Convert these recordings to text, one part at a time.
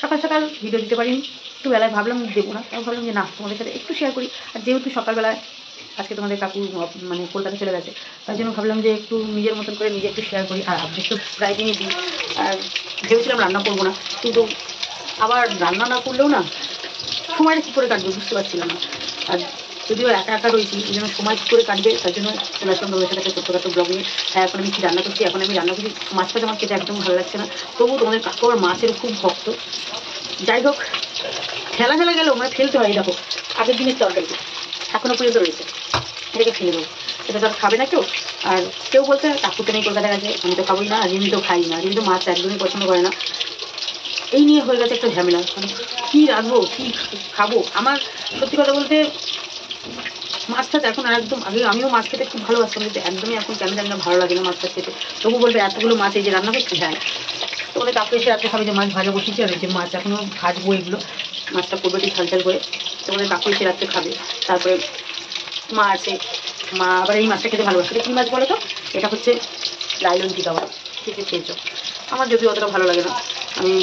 সকাল সকাল ভিডিও দিতে পারিনি, একটু বেলায় ভাবলাম দেবো না, তাও ভাবলাম যে না তোমাদের সাথে একটু শেয়ার করি। আর যেহেতু সকালবেলায় আজকে তোমাদের কাকু মানে কলকাতা চলে গেছে, তার জন্য ভাবলাম যে একটু নিজের মতন করে নিজে একটু শেয়ার করি। আর আপডেট তো প্রায় দিনই দিই। আর ভেবেছিলাম রান্না করবো না, কিন্তু আবার রান্না না করলেও না সময়টা কী করে কাটবে বুঝতে পারছিলাম না। আর যদিও একা একা রয়েছি, এই জন্য সময় কী করে কাটবে তার জন্য চলে আসলাম তোমাদের সাথে একটা ছোট্টখাটো ব্লগ নিয়ে। হ্যাঁ, এখন আমি কী রান্না করছি, এখন আমি রান্না করছি মাছটা আমার খেতে একদম ভালো লাগছে না, তবুও তোমাদের কাকু আমার মাছের খুব ভক্ত। যাই হোক, ফেলা গেলেও মানে ফেলতে হয়। দেখো আগের দিনের তরকারি এখনও পর্যন্ত রয়েছে, এটাকে ফেলে দেবো, এটা তো আর খাবে না কেউ। আর কেউ বলতে কাকু তো নেই কলকাতা গেছে, আমি তো খাবোই না, আর রিমি তো খাই না, রিমি তো মাছ একদমই পছন্দ করে না। এই নিয়ে হয়ে গেছে একটা ঝামেলা, মানে কী রাখবো কী খাবো। আমার সত্যি কথা বলতে মাছ টাছ এখন আর একদম, আগে আমিও মাছ খেতে খুব ভালোবাসতাম, কিন্তু একদমই এখন কেন জানি না ভালো লাগে না মাছ টাছ খেতে। তবু বলবে এতগুলো মাছ এই যে রান্না করছি। হ্যাঁ, তোমাদের কাকু এসে রাত্রে খাবে যে মাছ ভাজা বসেছি, আর এই যে মাছ এখনও ভাজবো, এগুলো মাছটা করবে একটু ঝাল করে। তোমাদের কাকু এসে রাত্রে খাবে। তারপরে মা আছে, মা আবার এই মাছটা খেতে ভালোবাসে। কী মাছ বলো তো? এটা হচ্ছে লাইলন টিকা মাছ, ঠিক আছে খেয়েছো? আমার যদিও অতটা ভালো লাগে না। আমি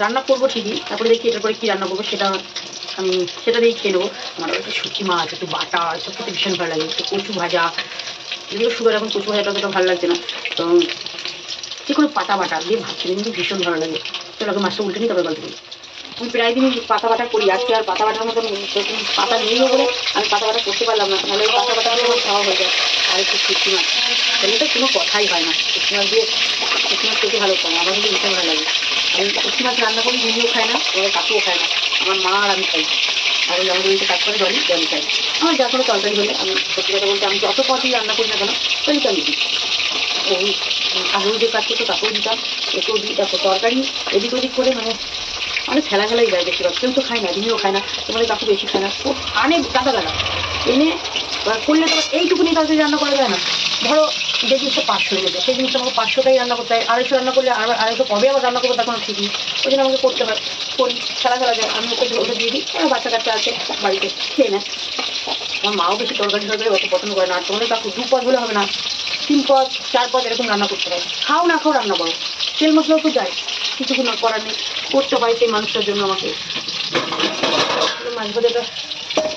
রান্না করবো ঠিকই, তারপরে দেখি এটার পরে কী রান্না করবো সেটা আমি সেটা দিয়েই খেয়ে নেবো। আমার একটু শুটকি মাছ, একটু বাটা, সব খেতে ভীষণ ভালো লাগে। একটু কচু ভাজা, যদিও সুগার এখন কচু ভাজাটা অতটা ভালো লাগছে না, তো যে কোনো পাতা বাটা দিয়ে ভাত খেতে কিন্তু ভীষণ ভালো লাগে। চলো আগে মাছটা উল্টে নিই, তবে গল্প করি। আমি প্রায় দিনই পাতা বাটা করি, আজকে আর পাতা বাটার মতন পাতা নেইও বলে আমি পাতা বাটা করতে পারলাম না, নাহলে পাতা বাটা দিয়ে আমার খাওয়া হয়ে যায়। আর একটু শুটকি মাছ, তাহলে তো কোনো কথাই হয় না। শুটকি মাছ দিয়ে শুটকি মাছ খেতে ভালো পাই, আমার কিন্তু ভীষণ ভালো লাগে। আমি শুটকি মাছ রান্না করি, দিদিও খায় না, আমার কাকুও খায় না, আমার মা আর আমি খাই। আর ওই আমাদের বাড়িতে কাজ করে জলই খাই। আমার যা কোনো তরকারি হলে আমি সত্যি কথা বলতে আমি যত পথই রান্না করি না কেন ওইটা আমি দিই। ওই আগেও যে কাজ করতো তাকেও দিতাম, একেও দিই। দেখো তরকারি এদিক ওদিক করে মানে অনেক খেলাই যায় বেশিরভাগ। কেউ তো খায় না, দিদিও খায় না, তোমাদের কাকু বেশি খায় না, ও অনেক গাদা এনে করলে তো এইটুকুনি তরকারি রান্না করা যায় না। ধরো যে জিনিসটা 500 লেগেছে সেই জিনিসটা আমাকে 500টাই রান্না করতে হয়, 250 রান্না করলে আর 250 কবে আবার রান্না করবো তখন ঠিক নেই, ওই জন্য আমাকে করতে হয়। করি, খেলা যায়, আমি ওকে ওটা দিয়ে দিই, বাচ্চা কাচ্চা আছে বাড়িতে খেয়ে নেয়। আমার মাও বেশি তরকারি অত পছন্দ করে না। আর তোমাদের কাকু 2 পদ হলে হবে না, 3 পদ 4 পদ এরকম রান্না করতে হয়। খাও না খাও রান্না করো, তেল মশলাও তো যায়, কিছু না করার নেই, করতে হয় সেই মানুষটার জন্য আমাকে। মাছ ভাজাটা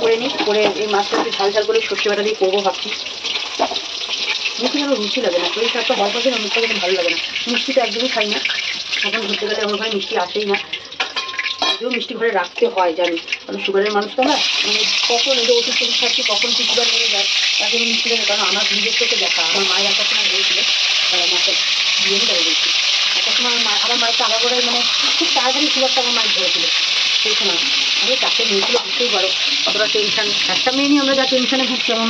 করে নিই, করে এই মাছটা একটু ঝাল করে সর্ষে বাটা দিয়ে করবো ভাবছি। মুখে যেন রুচি লাগে না, শরীর খারাপটা হওয়ার পর মুখটা যেন ভালো লাগে না। মিষ্টিটা একদমই খাই না, এখন ঘুরতে গেলে আমার ঘরে মিষ্টি আসেই না। যদিও মিষ্টি ঘরে রাখতে হয় জানি, কারণ সুগারের মানুষ তো না, মানে কখন এই যে ওষুধ টষুধ খাচ্ছি কখন কি সুগার লেগে যায়, তার জন্য মিষ্টি দেবে। কারণ আমার নিজের থেকে দেখা, আমার মায়ের একটা সময় হয়েছিল, মাকে দিয়ে নিতে বলছি একটা সময় আমার মায়ের আগাগোড়ায় মানে খুব তাড়াতাড়ি সুগারটা আমার মায়ের ধরেছিল সেই সময়। আমি 4টে মেয়েছিল, বুঝতেই পারো অতটা টেনশন। একটা মেয়ে নিয়ে আমরা যা টেনশনে ভুগছি, আমার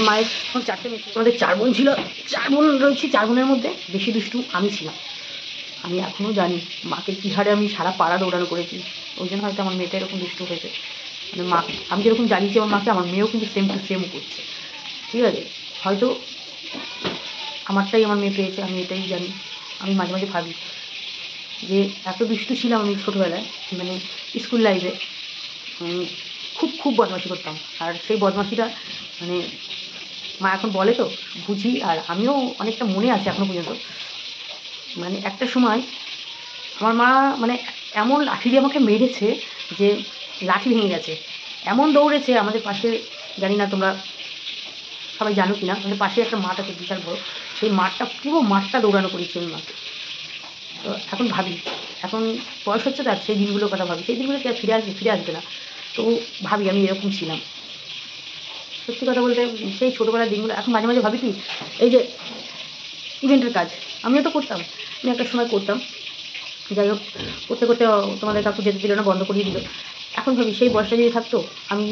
মায়ের এখন 4টে মেয়ে। আমাদের 4 বোন ছিল, 4 বোন রয়েছি, 4 বোনের মধ্যে বেশি দুষ্টু আমি ছিলাম। আমি এখনও জানি মাকে কী হারে আমি সারা পাড়া দৌড়ানো করেছি, ওই জন্য হয়তো আমার মেয়েটা এরকম দুষ্টু হয়েছে। মানে মা, আমি যেরকম জানিয়েছি আমার মাকে, আমার মেয়েও কিন্তু সেম টু সেম করছে, ঠিক আছে? হয়তো আমারটাই আমার মেয়ে পেয়েছে, আমি এটাই জানি। আমি মাঝে মাঝে ভাবি যে এত দুষ্টু ছিলাম আমি ছোটোবেলায়, মানে স্কুল লাইফে খুব বদমাশি করতাম। আর সেই বদমাশিটা মানে মা এখন বলে তো বুঝি, আর আমিও অনেকটা মনে আছে এখনও পর্যন্ত। মানে একটা সময় আমার মা মানে এমন লাঠি দিয়ে আমাকে মেরেছে যে লাঠি ভেঙে গেছে, এমন দৌড়েছে আমাদের পাশে। জানি না তোমরা সবাই জানো কি না, আমাদের পাশে একটা মাঠ আছে বিশাল বড়, সেই মাঠটা পুরো মাঠটা দৌড়ানো করেছি ওই মা। তো এখন ভাবি, এখন বয়স হচ্ছে তার, সেই দিনগুলোর কথা ভাবি, সেই দিনগুলো ফিরে আসবে না। তো ভাবি আমি এরকম ছিলাম। সত্যি কথা বলতে সেই ছোটোবেলার দিনগুলো এখন মাঝে মাঝে ভাবি কি, এই যে ইভেন্টের কাজ আমিও তো করতাম, আমি একটা সময় করতাম। যাই হোক, করতে তোমাদের কাকু যেতে দিল না, বন্ধ করিয়ে দিল। এখন ভাবি সেই বয়সটা যদি থাকতো আমি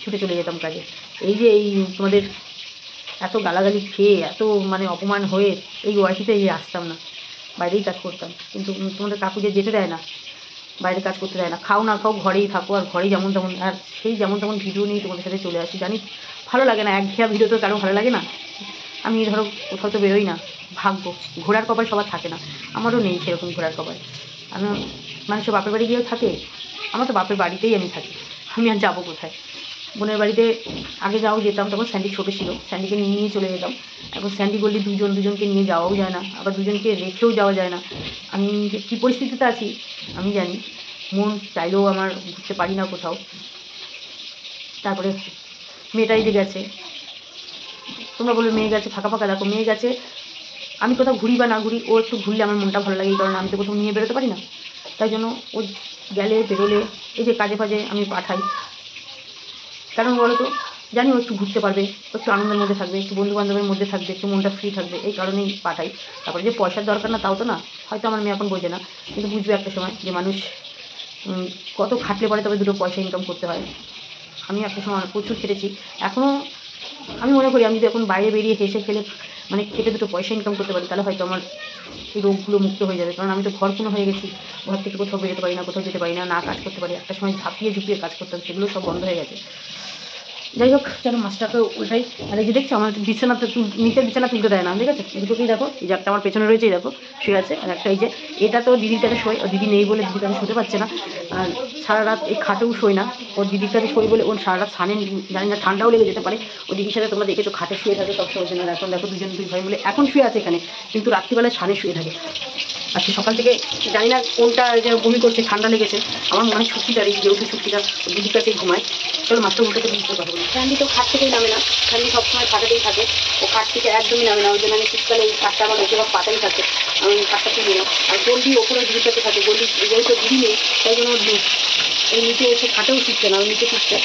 ছুটে চলে যেতাম কাজে। এই যে এই তোমাদের এত গালাগালি খেয়ে, এত মানে অপমান হয়ে এই বয়সেতে আসতাম না, বাইরেই কাজ করতাম। কিন্তু তোমাদের কাকু যে যেতে দেয় না, বাইরে কাজ করতে দেয় না, খাও না খাও ঘরেই থাকো, আর ঘরেই যেমন তেমন। আর সেই যেমন তেমন ভিডিও নিয়ে তোমাদের সাথে চলে আসি, জানি ভালো লাগে না, একঘেয়া ভিডিও তো কারো ভালো লাগে না। আমি ধরো কোথাও তো বেরোই না, ভাগ্য ঘোরার কপাল সবার থাকে না, আমারও নেই সেরকম ঘোরার কপাল। আমি মানুষের বাপের বাড়ি গিয়েও থাকে, আমার তো বাপের বাড়িতেই আমি থাকি, আমি আর যাবো কোথায়? বোনের বাড়িতে আগে যেতাম, তখন স্যান্ডি ছোটো ছিল, স্যান্ডিকে নিয়ে চলে যেতাম। এখন স্যান্ডি বললে দুজনকে নিয়ে যাওয়াও যায় না, আবার দুজনকে রেখেও যাওয়া যায় না। আমি যে কী পরিস্থিতিতে আছি আমি জানি। মন চাইলেও আমার ঘুরতে পারি না কোথাও। তারপরে মেয়েটাই যে গেছে, তোমরা বলবে মেয়ে গেছে ফাঁকা ফাঁকা, দেখো মেয়ে গেছে, আমি কোথাও ঘুরি বা না ঘুরি, ও একটু ঘুরলে আমার মনটা ভালো লাগে, কারণ আমি তো কোথাও নিয়ে বেরোতে পারি না। তাই জন্য ও গেলে বেরোলে, এই যে কাজে ফাজে আমি পাঠাই, কারণ বলো তো জানি ও একটু ঘুরতে পারবে, ও একটু আনন্দের মধ্যে থাকবে, একটু বন্ধু বান্ধবের মধ্যে থাকবে, একটু মনটা ফ্রি থাকবে, এই কারণেই পাঠাই। তারপরে যে পয়সার দরকার না তাও তো না, হয়তো আমার মেয়ে এখন বোঝে না, কিন্তু বুঝবে একটা সময় যে মানুষ কত খাটলে পরে তবে দুটো পয়সা ইনকাম করতে হয়। আমি একটা সময় প্রচুর খেটেছি, এখনও আমি মনে করি আমি যদি এখন বাইরে বেরিয়ে হেসে খেলে মানে খেটে দুটো পয়সা ইনকাম করতে পারি, তাহলে হয়তো আমার এই রোগগুলো মুক্ত হয়ে যাবে। কারণ আমি তো ঘর কোনো হয়ে গেছি, ঘর থেকে কোথাও বেরোতে পারি না, কোথাও যেতে পারি না, না কাজ করতে পারি। একটা সময় ঝাঁপিয়ে ঝুঁপিয়ে কাজ করতাম, সেগুলো সব বন্ধ হয়ে গেছে। যাই হোক, যেন মাছটাকে উল্টাই। আর এই যে দেখছো আমার বিছানাতে নিচের বিছানা তুলতে দেয় না, ঠিক আছে? দুটোকেই দেখো, এই যে একটা আমার পেছনে রয়েছে, এই দেখো শুয়ে আছে, আর একটা এই যে এটা তো দিদির কাছে শোয়, ও দিদি নেই বলে দিদির কাছে শুতে পারছে না, আর সারা রাত এই খাটেও শোয় না, ওর দিদির কাছে শোয় বলে ওর সারা রাত ছানে, জানি না ঠান্ডাও লেগে যেতে পারে। ও দিদির সাথে তোমরা দেখেছো খাটে শুয়ে থাকে সবসময় জন্য, এখন দেখো দুই ভাই বলে এখন শুয়ে আছে এখানে, কিন্তু রাত্রিবেলায় ছানে শুয়ে থাকে। আজকে সকাল থেকে জানি না কোনটা যে বমি করছে, ঠান্ডা লেগেছে, আমার মনে হয় ছুটিটা এই যেহেতু ছুটিটা দিদির কাছেই ঘুমায়। চলো মাত্র উঠে তো বুঝতে পারবো। ঠান্ডি তো খাট থেকেই নামে না, ঠান্ডি সবসময় খাটাতেই থাকে, ও খাট থেকে একদমই নামে না, ওই জন্য আমি শীতকালে এই খাটটা আমার বেশিরভাগ পাতাই থাকে, আমি খাটটা তুলি না। আর গন্ডি ওপরে দিদির কাছে থাকে, গন্ডি যেহেতু দিদি নেই তাই জন্য এই নিচে এসে খাটেও শিখছে না, ওই নিচে শিখছে।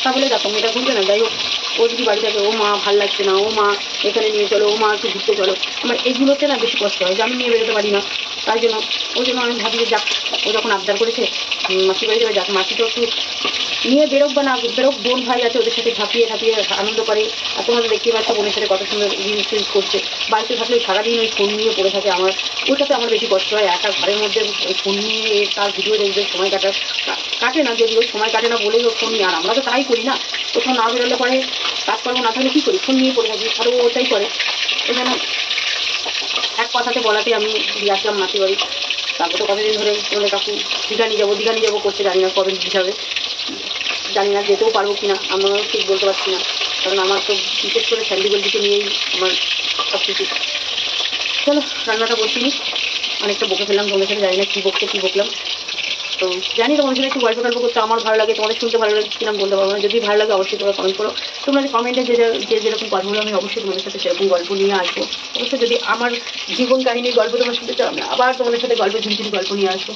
তাহলে দেখো মেয়েটা ঘুরবে না। যাই হোক, ও যদি বাড়ি থাকে, ও মা ভাল লাগছে না, ও মা এখানে নিয়ে চলো, ও মা একটু ঘুরতে চলো, আমার এইগুলোতে না বেশি কষ্ট হয় যে আমি নিয়ে বেরোতে পারি না। তাই জন্য ওই জন্য আমি ভাবি যে যাক, ও যখন আবদার করেছে মাসির বাড়ি যাবে, যাক মাসি তো একটু নিয়ে বেরোক বা না বেরোক, বোন ভাই আছে ওদের সাথে ঝাঁপিয়ে ঝাঁপিয়ে আনন্দ করে। আর তোমাদের দেখতে পাচ্ছ বোনের সাথে কত সুন্দর রিলস টিলস করছে। বাড়িতে থাকলে সারাদিন ওই ফোন নিয়ে পড়ে থাকে, আমার ওটাতে আমার বেশি কষ্ট হয়। একা ঘরের মধ্যে ওই ফোন নিয়ে তার ভিডিও দেখবে, সময় কাটে না, যদি ওই সময় কাটে না বলেই ও ফোন নিয়ে, আর আমরা তো তাই করি না, কোথাও না বেরোলে পরে কাজকর্ম না থাকলে কী করি, ফোন নিয়ে পড়ে থাকি, আরও ওটাই করে। ওই জন্য এক কথাতে বলাতে আমি দিয়ে আসলাম মাসির বাড়ি। তারপর তো কতদিন ধরে বলে কাকু দীঘা নিয়ে যাবো করছে, জানি না কবে হিসাবে, জানি না যেতেও পারবো কিনা, আমরাও ঠিক বলতে পারছি না, কারণ আমার তো বিশেষ করে স্যান্ডিগোল্ডিকে নিয়েই আমার সব কিছু। চলো রান্নাটা বসিনি, অনেকটা বকে ফেললাম তোমাদের সাথে, জানি না কী বকলাম। তো জানি তোমাদের সাথে একটু গল্প করতে আমার ভালো লাগে, তোমাদের শুনতে ভালো লাগে কিনা বলতে পারবো না, যদি ভালো লাগে অবশ্যই তোমরা কমেন্ট করো। তোমরা কমেন্টে যেরকম গল্পগুলো, আমি অবশ্যই তোমাদের সাথে সেরকম গল্প নিয়ে আসবো। অবশ্যই যদি আমার জীবন কাহিনীর গল্প তোমরা শুনতে চাও, আমি আবার তোমাদের সাথে ঝুনঝুনি গল্প নিয়ে আসবো।